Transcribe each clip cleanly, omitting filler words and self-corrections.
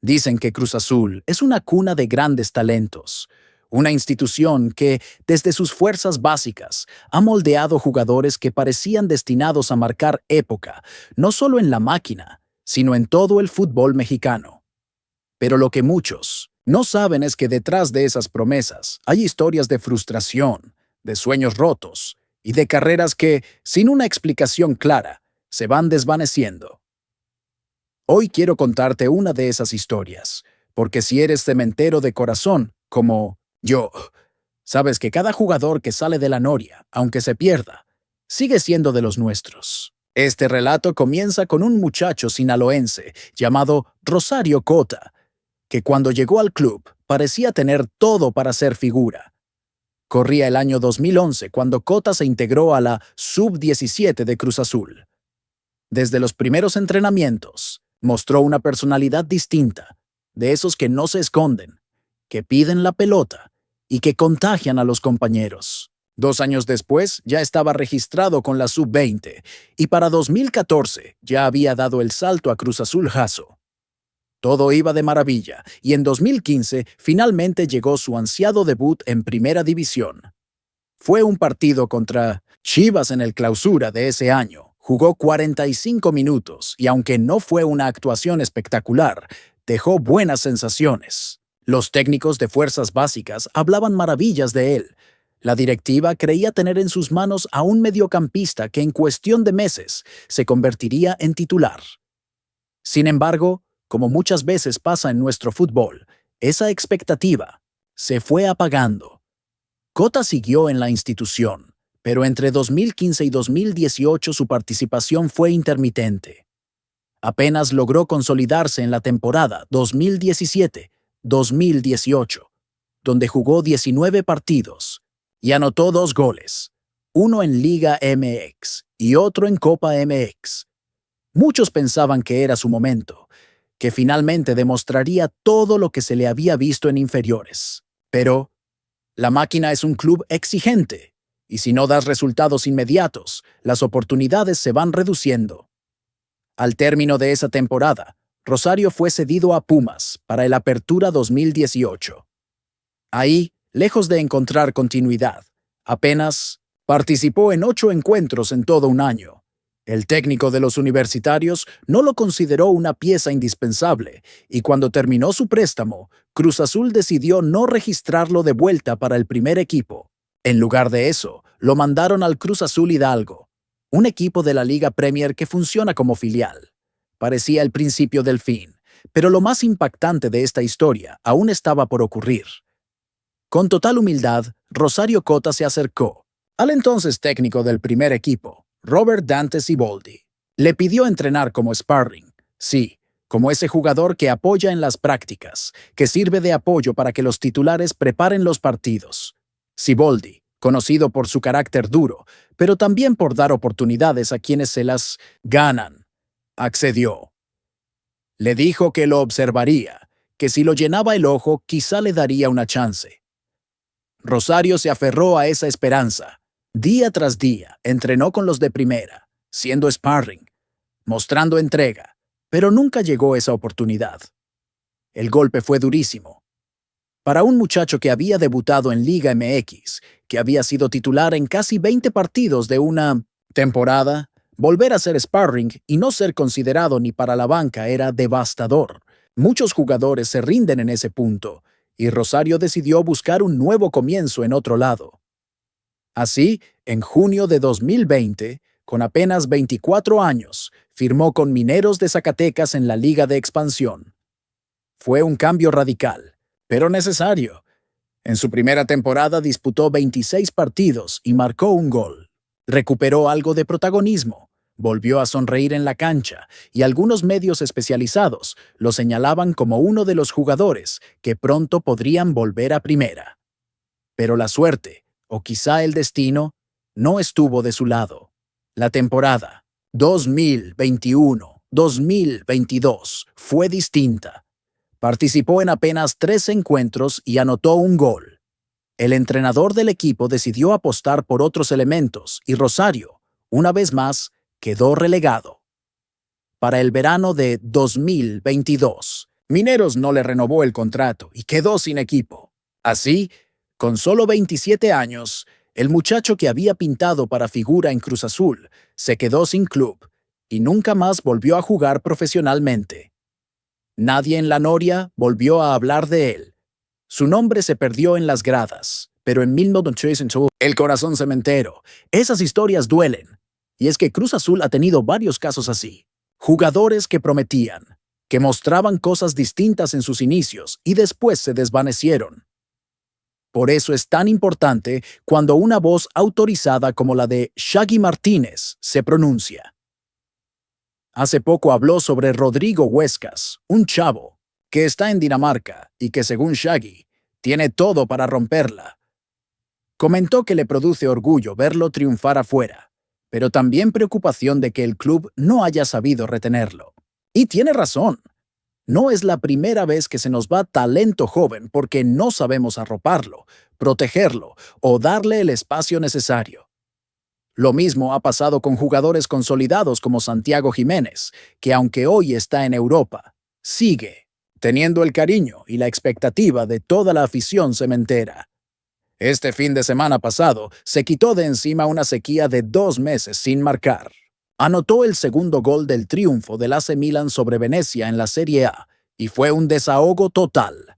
Dicen que Cruz Azul es una cuna de grandes talentos, una institución que, desde sus fuerzas básicas, ha moldeado jugadores que parecían destinados a marcar época, no solo en la máquina, sino en todo el fútbol mexicano. Pero lo que muchos no saben es que detrás de esas promesas hay historias de frustración, de sueños rotos y de carreras que, sin una explicación clara, se van desvaneciendo. Hoy quiero contarte una de esas historias, porque si eres cementero de corazón, como yo, sabes que cada jugador que sale de la noria, aunque se pierda, sigue siendo de los nuestros. Este relato comienza con un muchacho sinaloense llamado Rosario Cota, que cuando llegó al club parecía tener todo para ser figura. Corría el año 2011 cuando Cota se integró a la Sub-17 de Cruz Azul. Desde los primeros entrenamientos, mostró una personalidad distinta, de esos que no se esconden, que piden la pelota y que contagian a los compañeros. 2 años después ya estaba registrado con la Sub-20 y para 2014 ya había dado el salto a Cruz Azul Jasso. Todo iba de maravilla y en 2015 finalmente llegó su ansiado debut en Primera División. Fue un partido contra Chivas en el Clausura de ese año. Jugó 45 minutos y aunque no fue una actuación espectacular, dejó buenas sensaciones. Los técnicos de fuerzas básicas hablaban maravillas de él. La directiva creía tener en sus manos a un mediocampista que en cuestión de meses se convertiría en titular. Sin embargo, como muchas veces pasa en nuestro fútbol, esa expectativa se fue apagando. Cota siguió en la institución, pero entre 2015 y 2018 su participación fue intermitente. Apenas logró consolidarse en la temporada 2017-2018, donde jugó 19 partidos y anotó 2 goles, uno en Liga MX y otro en Copa MX. Muchos pensaban que era su momento, que finalmente demostraría todo lo que se le había visto en inferiores. Pero la máquina es un club exigente, y si no das resultados inmediatos, las oportunidades se van reduciendo. Al término de esa temporada, Rosario fue cedido a Pumas para el Apertura 2018. Ahí, lejos de encontrar continuidad, apenas participó en 8 encuentros en todo un año. El técnico de los universitarios no lo consideró una pieza indispensable y cuando terminó su préstamo, Cruz Azul decidió no registrarlo de vuelta para el primer equipo. En lugar de eso, lo mandaron al Cruz Azul Hidalgo, un equipo de la Liga Premier que funciona como filial. Parecía el principio del fin, pero lo más impactante de esta historia aún estaba por ocurrir. Con total humildad, Rosario Cota se acercó al entonces técnico del primer equipo, Robert Dante Siboldi. Le pidió entrenar como sparring, sí, como ese jugador que apoya en las prácticas, que sirve de apoyo para que los titulares preparen los partidos. Siboldi, conocido por su carácter duro, pero también por dar oportunidades a quienes se las ganan, accedió. Le dijo que lo observaría, que si lo llenaba el ojo quizá le daría una chance. Rosario se aferró a esa esperanza. Día tras día entrenó con los de primera, siendo sparring, mostrando entrega, pero nunca llegó esa oportunidad. El golpe fue durísimo. Para un muchacho que había debutado en Liga MX, que había sido titular en casi 20 partidos de una temporada, volver a ser sparring y no ser considerado ni para la banca era devastador. Muchos jugadores se rinden en ese punto, y Rosario decidió buscar un nuevo comienzo en otro lado. Así, en junio de 2020, con apenas 24 años, firmó con Mineros de Zacatecas en la Liga de Expansión. Fue un cambio radical, pero necesario. En su primera temporada disputó 26 partidos y marcó un gol. Recuperó algo de protagonismo, volvió a sonreír en la cancha y algunos medios especializados lo señalaban como uno de los jugadores que pronto podrían volver a primera. Pero la suerte, o quizá el destino, no estuvo de su lado. La temporada 2021-2022 fue distinta. Participó en apenas 3 encuentros y anotó un gol. El entrenador del equipo decidió apostar por otros elementos y Rosario, una vez más, quedó relegado. Para el verano de 2022, Mineros no le renovó el contrato y quedó sin equipo. Así, con solo 27 años, el muchacho que había pintado para figura en Cruz Azul se quedó sin club y nunca más volvió a jugar profesionalmente. Nadie en la Noria volvió a hablar de él. Su nombre se perdió en las gradas, pero en 1982, el corazón cementero. Esas historias duelen. Y es que Cruz Azul ha tenido varios casos así. Jugadores que prometían, que mostraban cosas distintas en sus inicios y después se desvanecieron. Por eso es tan importante cuando una voz autorizada como la de Shaggy Martínez se pronuncia. Hace poco habló sobre Rodrigo Huescas, un chavo que está en Dinamarca y que, según Shaggy, tiene todo para romperla. Comentó que le produce orgullo verlo triunfar afuera, pero también preocupación de que el club no haya sabido retenerlo. Y tiene razón. No es la primera vez que se nos va talento joven porque no sabemos arroparlo, protegerlo o darle el espacio necesario. Lo mismo ha pasado con jugadores consolidados como Santiago Jiménez, que aunque hoy está en Europa, sigue teniendo el cariño y la expectativa de toda la afición cementera. Este fin de semana pasado se quitó de encima una sequía de 2 meses sin marcar. Anotó el segundo gol del triunfo del AC Milan sobre Venecia en la Serie A y fue un desahogo total.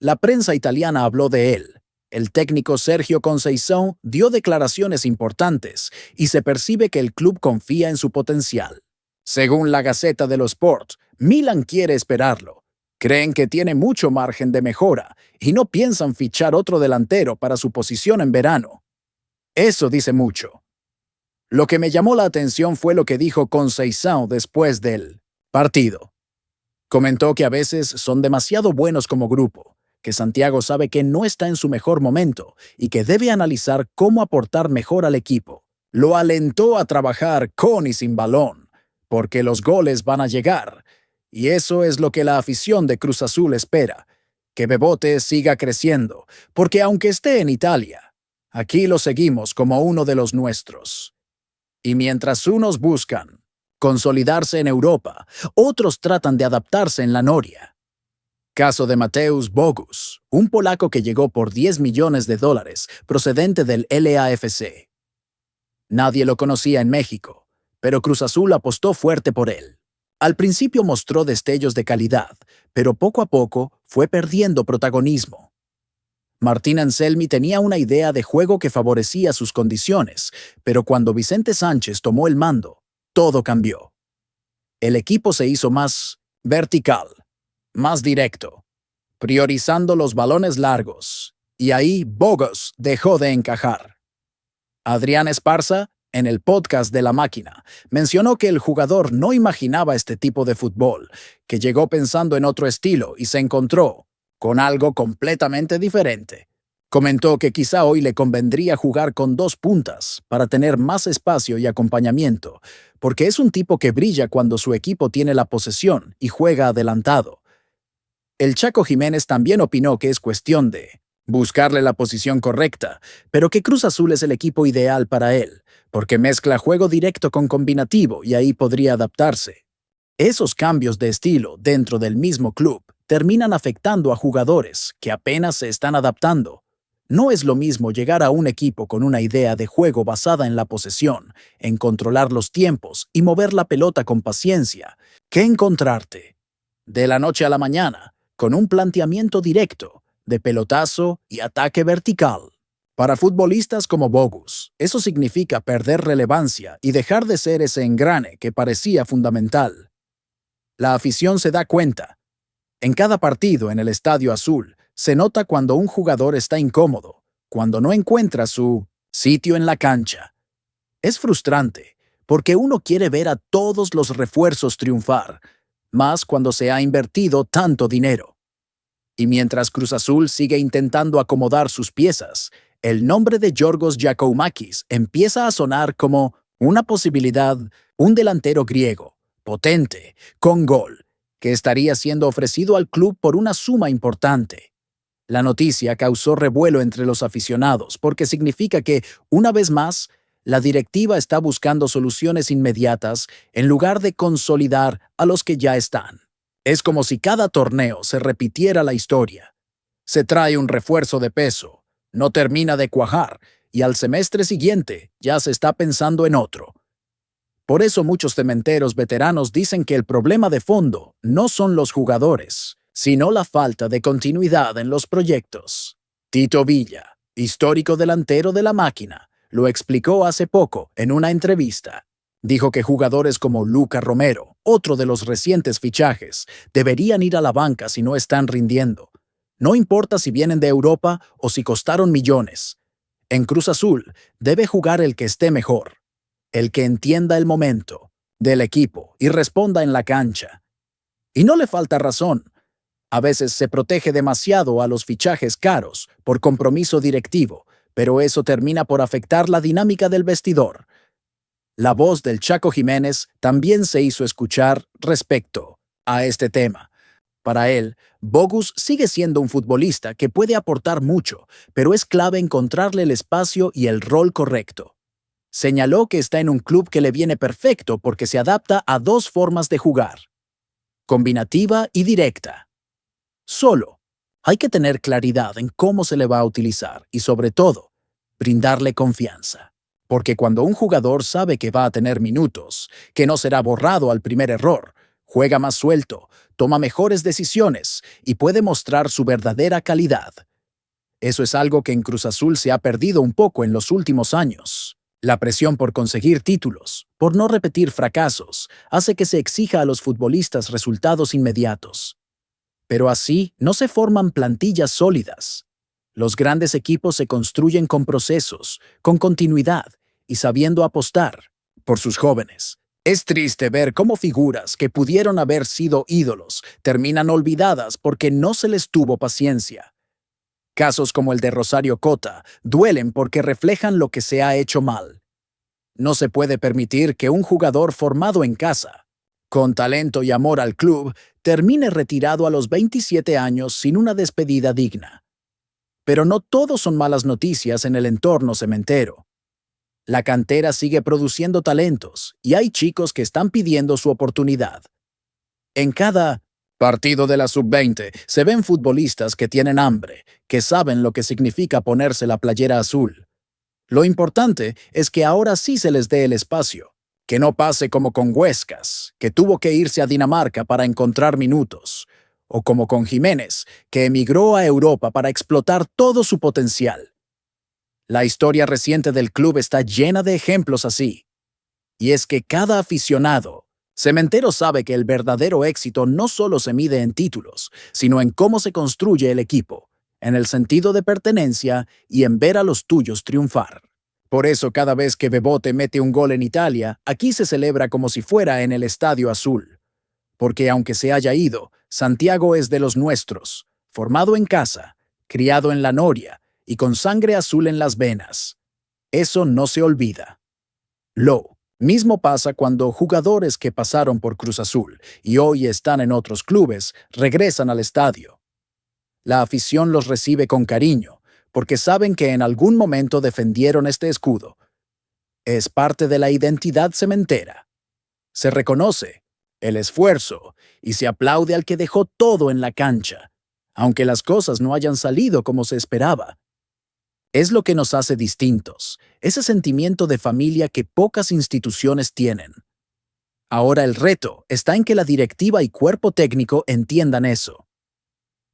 La prensa italiana habló de él. El técnico Sergio Conceição dio declaraciones importantes y se percibe que el club confía en su potencial. Según la Gazzetta dello Sport, Milan quiere esperarlo. Creen que tiene mucho margen de mejora y no piensan fichar otro delantero para su posición en verano. Eso dice mucho. Lo que me llamó la atención fue lo que dijo Conceição después del partido. Comentó que a veces son demasiado buenos como grupo, que Santiago sabe que no está en su mejor momento y que debe analizar cómo aportar mejor al equipo. Lo alentó a trabajar con y sin balón, porque los goles van a llegar, y eso es lo que la afición de Cruz Azul espera, que Bebote siga creciendo, porque aunque esté en Italia, aquí lo seguimos como uno de los nuestros. Y mientras unos buscan consolidarse en Europa, otros tratan de adaptarse en la Noria. Caso de Mateusz Bogusz, un polaco que llegó por $10 millones procedente del LAFC. Nadie lo conocía en México, pero Cruz Azul apostó fuerte por él. Al principio mostró destellos de calidad, pero poco a poco fue perdiendo protagonismo. Martín Anselmi tenía una idea de juego que favorecía sus condiciones, pero cuando Vicente Sánchez tomó el mando, todo cambió. El equipo se hizo más vertical, más directo, priorizando los balones largos, y ahí Bogusz dejó de encajar. Adrián Esparza, en el podcast de La Máquina, mencionó que el jugador no imaginaba este tipo de fútbol, que llegó pensando en otro estilo y se encontró con algo completamente diferente. Comentó que quizá hoy le convendría jugar con 2 puntas para tener más espacio y acompañamiento, porque es un tipo que brilla cuando su equipo tiene la posesión y juega adelantado. El Chaco Jiménez también opinó que es cuestión de buscarle la posición correcta, pero que Cruz Azul es el equipo ideal para él, porque mezcla juego directo con combinativo y ahí podría adaptarse. Esos cambios de estilo dentro del mismo club terminan afectando a jugadores que apenas se están adaptando. No es lo mismo llegar a un equipo con una idea de juego basada en la posesión, en controlar los tiempos y mover la pelota con paciencia, que encontrarte, de la noche a la mañana, con un planteamiento directo, de pelotazo y ataque vertical. Para futbolistas como Bogusz, eso significa perder relevancia y dejar de ser ese engrane que parecía fundamental. La afición se da cuenta. En cada partido en el Estadio Azul, se nota cuando un jugador está incómodo, cuando no encuentra su sitio en la cancha. Es frustrante, porque uno quiere ver a todos los refuerzos triunfar, más cuando se ha invertido tanto dinero. Y mientras Cruz Azul sigue intentando acomodar sus piezas, el nombre de Giorgos Giakoumakis empieza a sonar como una posibilidad, un delantero griego, potente, con gol, que estaría siendo ofrecido al club por una suma importante. La noticia causó revuelo entre los aficionados porque significa que, una vez más, la directiva está buscando soluciones inmediatas en lugar de consolidar a los que ya están. Es como si cada torneo se repitiera la historia. Se trae un refuerzo de peso, no termina de cuajar, y al semestre siguiente ya se está pensando en otro. Por eso muchos cementeros veteranos dicen que el problema de fondo no son los jugadores, sino la falta de continuidad en los proyectos. Tito Villa, histórico delantero de la Máquina, lo explicó hace poco en una entrevista. Dijo que jugadores como Luca Romero, otro de los recientes fichajes, deberían ir a la banca si no están rindiendo. No importa si vienen de Europa o si costaron millones. En Cruz Azul debe jugar el que esté mejor, el que entienda el momento del equipo y responda en la cancha. Y no le falta razón. A veces se protege demasiado a los fichajes caros por compromiso directivo, pero eso termina por afectar la dinámica del vestidor. La voz del Chaco Jiménez también se hizo escuchar respecto a este tema. Para él, Bogus sigue siendo un futbolista que puede aportar mucho, pero es clave encontrarle el espacio y el rol correcto. Señaló que está en un club que le viene perfecto porque se adapta a dos formas de jugar: combinativa y directa. Solo hay que tener claridad en cómo se le va a utilizar y, sobre todo, brindarle confianza. Porque cuando un jugador sabe que va a tener minutos, que no será borrado al primer error, juega más suelto, toma mejores decisiones y puede mostrar su verdadera calidad. Eso es algo que en Cruz Azul se ha perdido un poco en los últimos años. La presión por conseguir títulos, por no repetir fracasos, hace que se exija a los futbolistas resultados inmediatos. Pero así no se forman plantillas sólidas. Los grandes equipos se construyen con procesos, con continuidad y sabiendo apostar por sus jóvenes. Es triste ver cómo figuras que pudieron haber sido ídolos terminan olvidadas porque no se les tuvo paciencia. Casos como el de Rosario Cota duelen porque reflejan lo que se ha hecho mal. No se puede permitir que un jugador formado en casa, con talento y amor al club, termine retirado a los 27 años sin una despedida digna. Pero no todo son malas noticias en el entorno cementero. La cantera sigue produciendo talentos y hay chicos que están pidiendo su oportunidad. En cada partido de la sub-20 se ven futbolistas que tienen hambre, que saben lo que significa ponerse la playera azul. Lo importante es que ahora sí se les dé el espacio, que no pase como con Huescas, que tuvo que irse a Dinamarca para encontrar minutos, o como con Jiménez, que emigró a Europa para explotar todo su potencial. La historia reciente del club está llena de ejemplos así. Y es que cada aficionado cementero sabe que el verdadero éxito no solo se mide en títulos, sino en cómo se construye el equipo, en el sentido de pertenencia y en ver a los tuyos triunfar. Por eso cada vez que Bebote mete un gol en Italia, aquí se celebra como si fuera en el Estadio Azul. Porque aunque se haya ido, Santiago es de los nuestros, formado en casa, criado en la Noria y con sangre azul en las venas. Eso no se olvida. Lo mismo pasa cuando jugadores que pasaron por Cruz Azul y hoy están en otros clubes regresan al estadio. La afición los recibe con cariño, porque saben que en algún momento defendieron este escudo. Es parte de la identidad cementera. Se reconoce el esfuerzo y se aplaude al que dejó todo en la cancha, aunque las cosas no hayan salido como se esperaba. Es lo que nos hace distintos, ese sentimiento de familia que pocas instituciones tienen. Ahora el reto está en que la directiva y cuerpo técnico entiendan eso.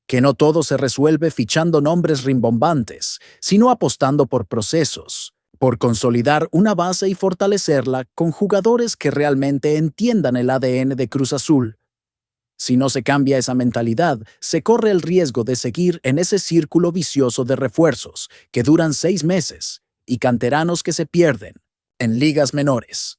Que no todo se resuelve fichando nombres rimbombantes, sino apostando por procesos, por consolidar una base y fortalecerla con jugadores que realmente entiendan el ADN de Cruz Azul. Si no se cambia esa mentalidad, se corre el riesgo de seguir en ese círculo vicioso de refuerzos que duran 6 meses y canteranos que se pierden en ligas menores.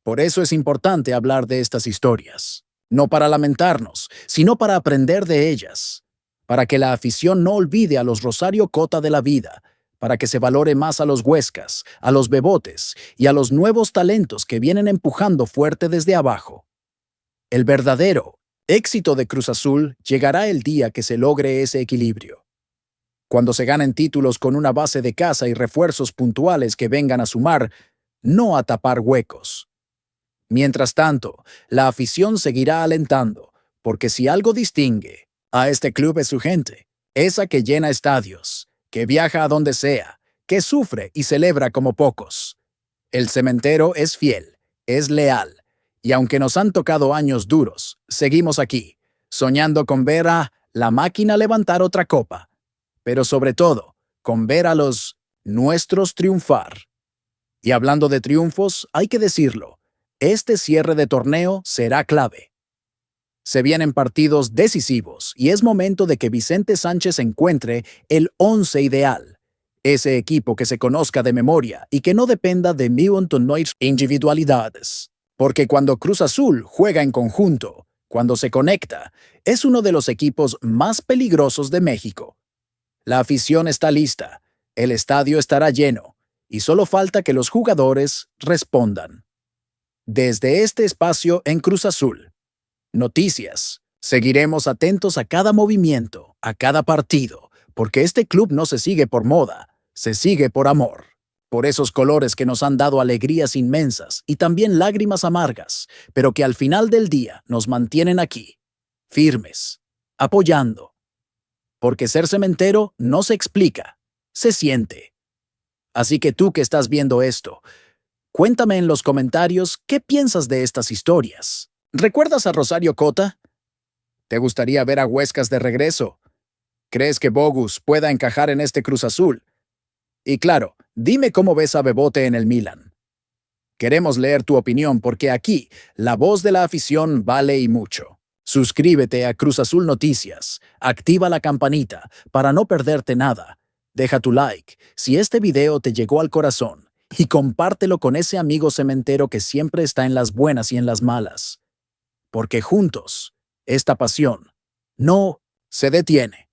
Por eso es importante hablar de estas historias, no para lamentarnos, sino para aprender de ellas, para que la afición no olvide a los Rosario Cota de la vida, para que se valore más a los Huescas, a los Bebotes y a los nuevos talentos que vienen empujando fuerte desde abajo. El verdadero éxito de Cruz Azul llegará el día que se logre ese equilibrio. Cuando se ganen títulos con una base de casa y refuerzos puntuales que vengan a sumar, no a tapar huecos. Mientras tanto, la afición seguirá alentando, Porque si algo distingue a este club es su gente, esa que llena estadios, que viaja a donde sea, que sufre y celebra como pocos. El cementero es fiel, es leal, y aunque nos han tocado años duros, seguimos aquí, soñando con ver a la máquina levantar otra copa, pero sobre todo, con ver a los nuestros triunfar. Y hablando de triunfos, hay que decirlo, este cierre de torneo será clave. Se vienen partidos decisivos y es momento de que Vicente Sánchez encuentre el 11 ideal. Ese equipo que se conozca de memoria y que no dependa de millones individualidades. Porque cuando Cruz Azul juega en conjunto, cuando se conecta, es uno de los equipos más peligrosos de México. La afición está lista, el estadio estará lleno y solo falta que los jugadores respondan. Desde este espacio en Cruz Azul. Noticias. Seguiremos atentos a cada movimiento, a cada partido, porque este club no se sigue por moda, se sigue por amor. Por esos colores que nos han dado alegrías inmensas y también lágrimas amargas, pero que al final del día nos mantienen aquí, firmes, apoyando. Porque ser cementero no se explica, se siente. Así que tú que estás viendo esto, cuéntame en los comentarios qué piensas de estas historias. ¿Recuerdas a Rosario Cota? ¿Te gustaría ver a Huescas de regreso? ¿Crees que Bogus pueda encajar en este Cruz Azul? Y claro, dime cómo ves a Bebote en el Milan. Queremos leer tu opinión porque aquí la voz de la afición vale y mucho. Suscríbete a Cruz Azul Noticias, activa la campanita para no perderte nada. Deja tu like si este video te llegó al corazón y compártelo con ese amigo cementero que siempre está en las buenas y en las malas. Porque juntos, esta pasión no se detiene.